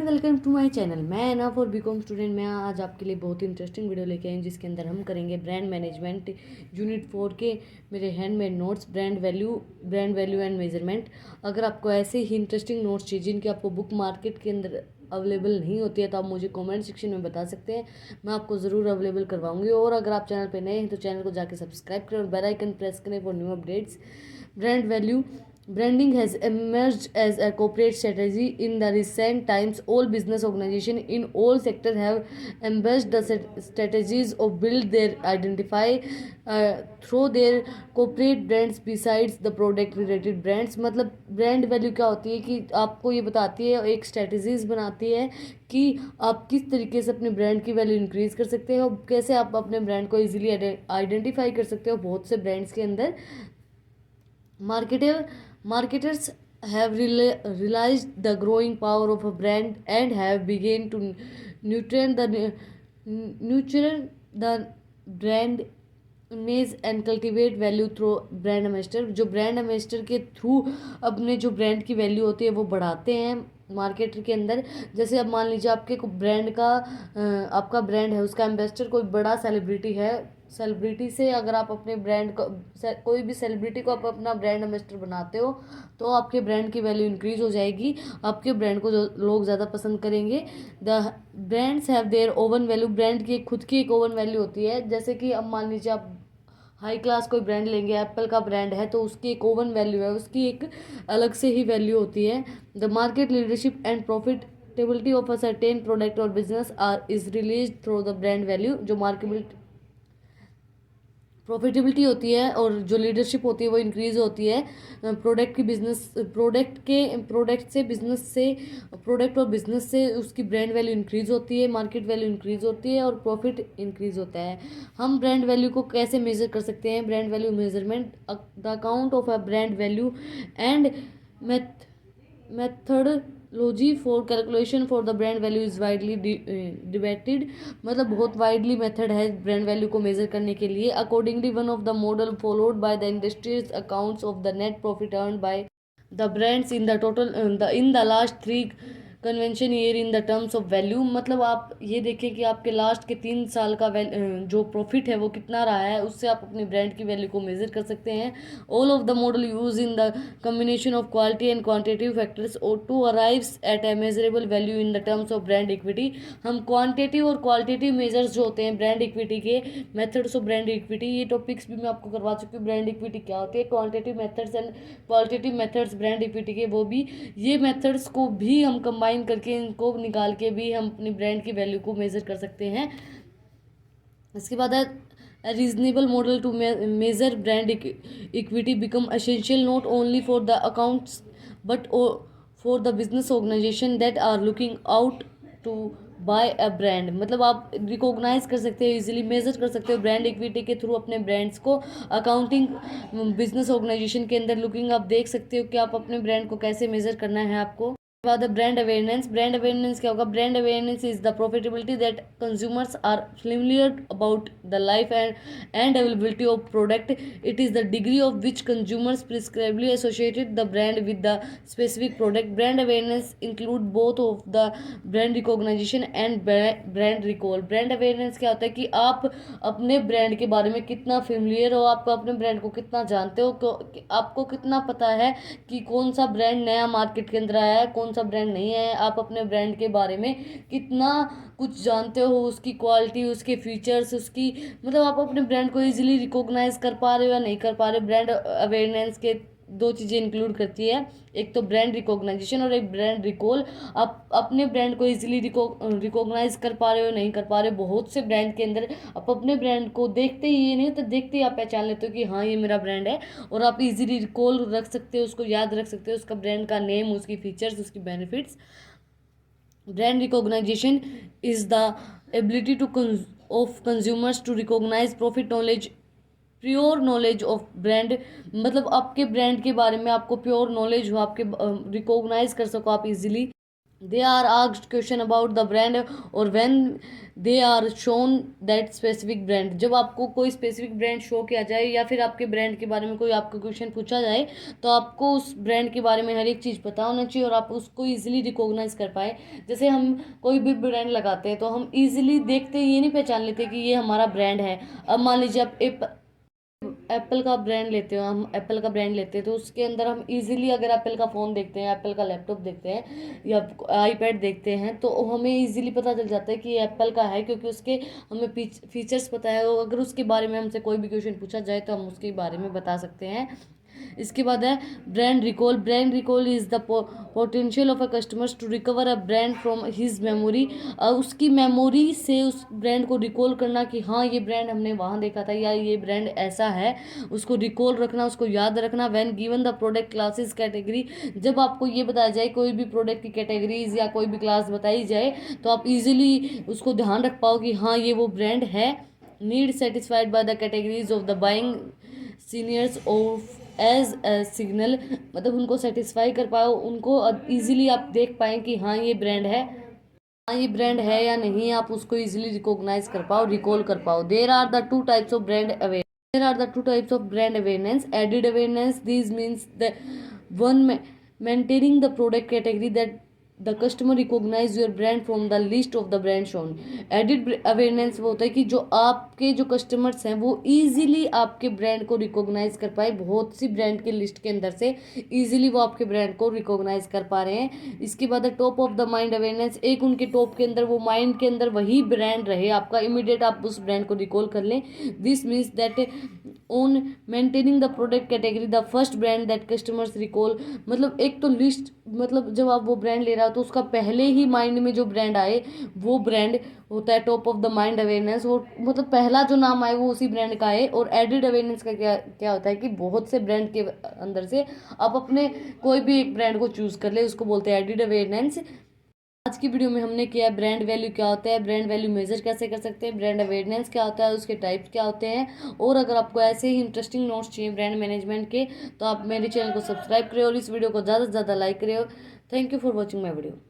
Welcome to my channel. मैं एना for BCom student. मैं आज आपके लिए बहुत ही इंटरेस्टिंग वीडियो लेके आई हूँ, जिसके अंदर हम करेंगे ब्रांड मैनेजमेंट यूनिट 4 के मेरे handmade notes, brand value and measurement. अगर आपको ऐसे ही इंटरेस्टिंग नोट्स चाहिए जिनकी आपको बुक मार्केट के अंदर अवेलेबल नहीं होती है, तो आप मुझे कमेंट सेक्शन में बता सकते हैं, मैं आपको ज़रूर अवेलेबल करवाऊंगी। और अगर आप चैनल पर नए हैं तो चैनल को जाकर सब्सक्राइब करें और बेल आइकन प्रेस करें for new updates. Brand value Branding has emerged as a corporate strategy in the recent times. All business organizations in all sectors have embraced the strategies of build their identify through their corporate brands besides the product related brands। मतलब brand value क्या होती है कि आपको ये बताती है, एक स्ट्रेटजीज बनाती है कि आप किस तरीके से अपने ब्रांड की वैल्यू इंक्रीज कर सकते हैं और कैसे आप अपने ब्रांड को इजीली आइडेंटिफाई कर सकते हो। बहुत से ब्रांड्स के अंदर marketers have realized the growing power of a brand and have begun to nurture the brand image and cultivate value through brand ambassador. जो ब्रांड एम्बेसडर के थ्रू अपने जो ब्रांड की वैल्यू होती है वो बढ़ाते हैं मार्केट के अंदर। जैसे अब मान लीजिए आपके ब्रांड का आपका ब्रांड है, उसका एम्बेसडर कोई बड़ा सेलिब्रिटी है। सेलिब्रिटी से अगर आप अपने ब्रांड को, कोई भी सेलिब्रिटी को आप अपना ब्रांड एम्बेसडर बनाते हो, तो आपके ब्रांड की वैल्यू इंक्रीज हो जाएगी, आपके ब्रांड को जो लोग ज़्यादा पसंद करेंगे। The brands have their own value. Brand की खुद की एक ओवन वैल्यू होती है। जैसे कि अब मान लीजिए आप हाई क्लास कोई ब्रांड लेंगे, एप्पल का ब्रांड है तो उसकी एक ओवन वैल्यू है, उसकी एक अलग से ही वैल्यू होती है। The market leadership and profitability of a certain product or business are is release through the brand value. जो मार्केट प्रॉफिटेबिलिटी होती है और जो लीडरशिप होती है वो इंक्रीज होती है प्रोडक्ट और बिजनेस से उसकी ब्रांड वैल्यू इंक्रीज होती है, मार्केट वैल्यू इंक्रीज होती है और प्रॉफिट इंक्रीज होता है। हम ब्रांड वैल्यू को कैसे मेजर कर सकते हैं? Brand value measurement, the account of a brand value and methodology for calculation for the brand value is widely debated। मतलब बहुत वाइडली मेथड है ब्रांड वैल्यू को मेजर करने के लिए। Accordingly one of the model followed by the industries accounts of the net profit earn by the brands in the total in the last 3 convention year in the terms of value. मतलब आप ये देखें कि आपके last के 3 साल का जो प्रॉफिट है वो कितना रहा है, उससे आप अपने ब्रांड की वैल्यू को मेजर कर सकते हैं। All of the model use in the combination of quality and quantitative factors to arrives at a measurable value in the terms of brand equity. हम क्वांटिटेटिव और क्वालिटेटिव मेजर्स जो होते हैं ब्रांड इक्विटी के, methods of brand equity, ये topics भी मैं आपको करवा चुकी हूँ। ब्रांड इक्विटी क्या होती है, quantitative methods and qualitative methods brand equity के, वो भी ये मेथड्स को भी हम कंबाइन करके इनको निकाल के भी हम अपनी ब्रांड की वैल्यू को मेजर कर सकते हैं। इसके बाद है reasonable model to measure brand equity become essential not only for the accounts but for the business organisation that are looking out to buy a brand. मतलब आप रिकॉग्नाइज कर सकते हो, इजीली मेजर कर सकते हो ब्रांड इक्विटी के through अपने ब्रांड्स को। अकाउंटिंग बिजनेस ऑर्गेनाइजेशन के अंदर लुकिंग आप देख सकते हो कि आप अपने ब्रांड को कैसे मेजर करना है आपको। बाद ब्रांड अवेयरनेस। ब्रांड अवेयरनेस क्या होगा? Brand awareness is the profitability that consumers are familiar about the life and availability of product. It is the degree of which consumers prescribably associated the brand with the specific product. Brand awareness include both of the brand recognization and brand recall. Brand awareness क्या होता है कि आप अपने brand के बारे में कितना फेमिलियर हो, आप अपने ब्रांड को कितना जानते हो, आपको कितना पता है कि कौन सा ब्रांड नया मार्केट के अंदर आया है, कौन सा ब्रांड नहीं है, आप अपने ब्रांड के बारे में कितना कुछ जानते हो, उसकी क्वालिटी, उसके फीचर्स, उसकी मतलब आप अपने ब्रांड को इजीली रिकॉग्नाइज कर पा रहे हो या नहीं कर पा रहे। ब्रांड अवेयरनेस के 2 चीज़ें इंक्लूड करती है, एक तो ब्रांड रिकॉग्नाइजेशन और एक ब्रांड रिकॉल। आप अपने ब्रांड को इजीली रिकॉग्नाइज कर पा रहे हो नहीं कर पा रहे। बहुत से ब्रांड के अंदर आप अपने ब्रांड को देखते ही, ये नहीं तो देखते ही आप पहचान लेते हो कि हाँ ये मेरा ब्रांड है, और आप इजीली रिकॉल रख सकते हो, उसको याद रख सकते हो, उसका ब्रांड का नेम, उसकी फीचर्स, उसकी benefits. Brand recognition is the ability of consumers to recognise profit knowledge, pure knowledge of brand. मतलब आपके ब्रांड के बारे में आपको प्योर नॉलेज हो, आपके रिकॉग्नाइज कर सको आप easily they are asked question about the brand or when they are shown that specific brand। जब आपको कोई स्पेसिफिक ब्रांड शो किया जाए या फिर आपके ब्रांड के बारे में कोई आपको क्वेश्चन पूछा जाए, तो आपको उस ब्रांड के बारे में हर एक चीज़ पता होना चाहिए और आप उसको इजीली रिकॉग्नाइज कर पाए। जैसे हम कोई भी ब्रांड लगाते हैं तो हम इजीली देखते ये नहीं पहचान लेते कि ये हमारा ब्रांड है। अब मान लीजिए आप एप्पल का ब्रांड लेते हो, हम एप्पल का ब्रांड लेते हैं तो उसके अंदर हम इजीली अगर एप्पल का फ़ोन देखते हैं, एप्पल का लैपटॉप देखते हैं या आईपैड देखते हैं तो हमें इजीली पता चल जाता है कि ये एप्पल का है, क्योंकि उसके हमें फीचर्स पता है। और अगर उसके बारे में हमसे कोई भी क्वेश्चन पूछा जाए तो हम उसके बारे में बता सकते हैं। इसके बाद है brand recall. Brand recall is the potential of a customers to recover a brand from his memory. उसकी मेमोरी से उस ब्रांड को रिकॉल करना कि हाँ ये ब्रांड हमने वहाँ देखा था या ये ब्रांड ऐसा है, उसको रिकॉल रखना, उसको याद रखना। When given the product classes category, जब आपको ये बताया जाए कोई भी प्रोडक्ट की कैटेगरीज या कोई भी क्लास बताई जाए तो आप इजीली उसको ध्यान रख पाओ कि हाँ ये वो ब्रांड है। Need satisfied by the categories of the buying seniors of as a signal, मतलब उनको सेटिस्फाई कर पाओ, उनको इजीली आप देख पाएँ कि हाँ ये ब्रांड है, हाँ ये ब्रांड है या नहीं, आप उसको इजीली रिकॉग्नाइज कर पाओ, रिकॉल कर पाओ। There are the two types of brand awareness. There are the two types of brand awareness. Added awareness, these means the one maintaining the product category that the customer recognize your brand from the list of the brand shown। Added awareness वो होता है कि जो आपके जो customers हैं वो easily आपके ब्रांड को रिकॉग्नाइज कर पाए, बहुत सी ब्रांड के लिस्ट के अंदर से इजीली वो आपके ब्रांड को रिकॉग्नाइज कर पा रहे हैं। इसके बाद top of the mind awareness, एक उनके टॉप के अंदर वो माइंड के अंदर वही ब्रांड रहे आपका, इमीडिएट आप उस ब्रांड को रिकॉल कर लें। This means that on maintaining the product category the first brand that customers recall, मतलब एक तो लिस्ट, मतलब जब आप वो ब्रांड ले रहा हो तो उसका पहले ही माइंड में जो ब्रांड आए वो ब्रांड होता है top of the mind awareness. वो मतलब पहला जो नाम आए वो उसी ब्रांड का आए। और एडिड अवेयरनेस का क्या क्या होता है कि बहुत से ब्रांड के अंदर से आप अपने कोई भी एक ब्रांड को चूज कर ले, उसको बोलते हैं एडिड अवेयरनेस। आज की वीडियो में हमने किया ब्रांड वैल्यू क्या होता है, ब्रांड वैल्यू मेजर कैसे कर सकते हैं, ब्रांड अवेयरनेस क्या होता है, उसके टाइप्स क्या होते हैं। और अगर आपको ऐसे ही इंटरेस्टिंग नोट्स चाहिए ब्रांड मैनेजमेंट के तो आप मेरे चैनल को सब्सक्राइब करें और इस वीडियो को ज़्यादा से ज़्यादा लाइक करें। Thank you for watching my video.